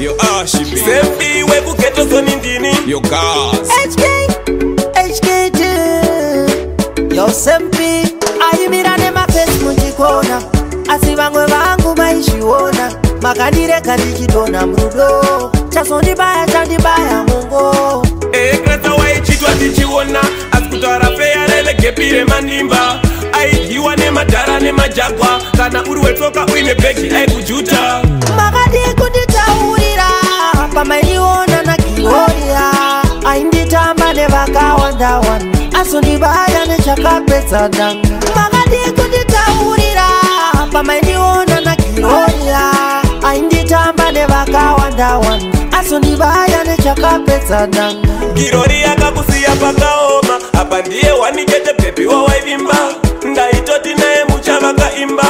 Yo Ashibi Sempi webu keto zoni ndini Yo gas HKG Yo Sempi Ayimirane mafesi munjikona Asivangwe vangu maishiona Makandire kandichidona mrudo Chasondibaya chandibaya mungo Kreta waichitwa tichiona Askutara feya rele kepire manimba Aihiwa ne madara ne majagwa Kana uruwe toka uine beki kujuta Makandi kunditaurira Pamainiona na kiroria Ainditamba ne baka wandawan Asundibaya ne chakapesa danga Makandi kunditaurira Pamainiona na kiroria Ainditamba ne baka wandawan Asundibaya ne chakapesa danga Kiroria kakusiya pakaoma Apa ndiye wanikete pepi wa waivimba Ndaitoti nae muchava kaimba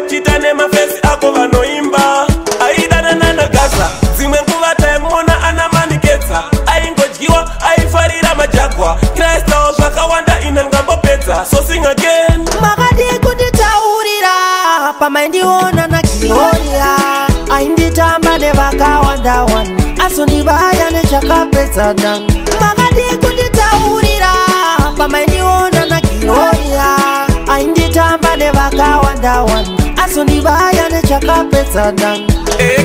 Chita ne mafesi ako vanoimba Aidana nana gaza Zimwe nguva taimona ana maniketsa Aingojiwa, aifarira majagwa Kresta zvakawanda ina ngambo peta So sing again Makadi kunditaurira Pamaindiona na kiroria Ainditamba ne vakawandawan Asundibaya ne chakapesa danga Makadi kunditaurira Pamaindiona na kiroria Ainditamba ne vakawandawan Asundibaya ne chakapesa danga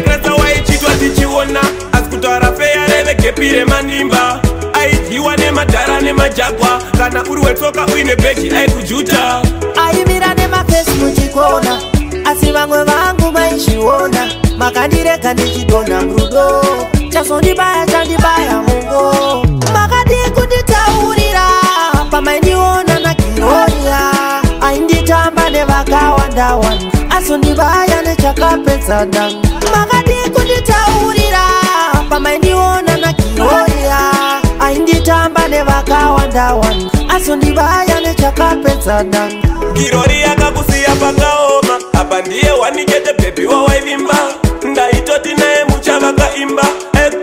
Kreta waichitwa tichiona Askutara feya rele kepire manimba Aihiwa ne madara ne majagwa Kana uruwe toka uine beki kujuta Ayimirane mafesi munjikona Asivangwe vangu maishiona Makandire kandichidona mrudo Chasondibaya chandibaya mungo Makandi kunditaurira Pamaindiona na kiroria Ainditamba ne vakawandawan Asundibaya ne chakapesa danga Makandi kunditaurira Pamaindiona na kiroria Ainditamba ne vakawandawan Asundibaya ne chakapesa danga Kiroria kakusiya pakaoma Apa ndiye wanikete pepi wa waivimba Ndaitoti nae muchava kaimba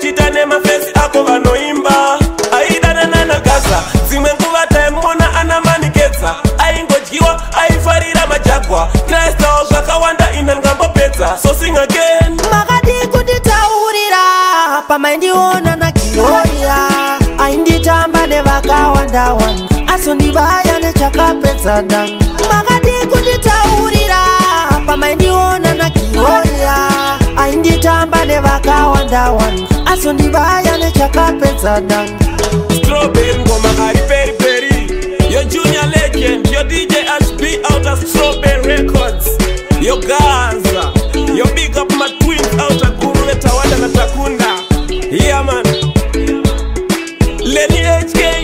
Chita ne mafesi ako vanoimba Aidana nana gaza Zimwe nguva taimona ana maniketsa Aingojiwa, aifarira majagwa Kresta zvakawanda ina ngambo peta So sing again Makadi kunditaurira Pamaindiona na kiroria Ainditamba ne vakawandawan Asundibaya ne chakapesa danga Makadi kunditaurira Pamaindiona na kiroria Ainditamba ne vakawandawan Asundibaya ne chakapesa danga Strawberry ngoma ari peri peri Yo Junior Legend, yo DJ HB out of Strawberry Records Yo Gaza, yo big up my twins out of Kurule Tawada na Takunda Yeah man Lenny HK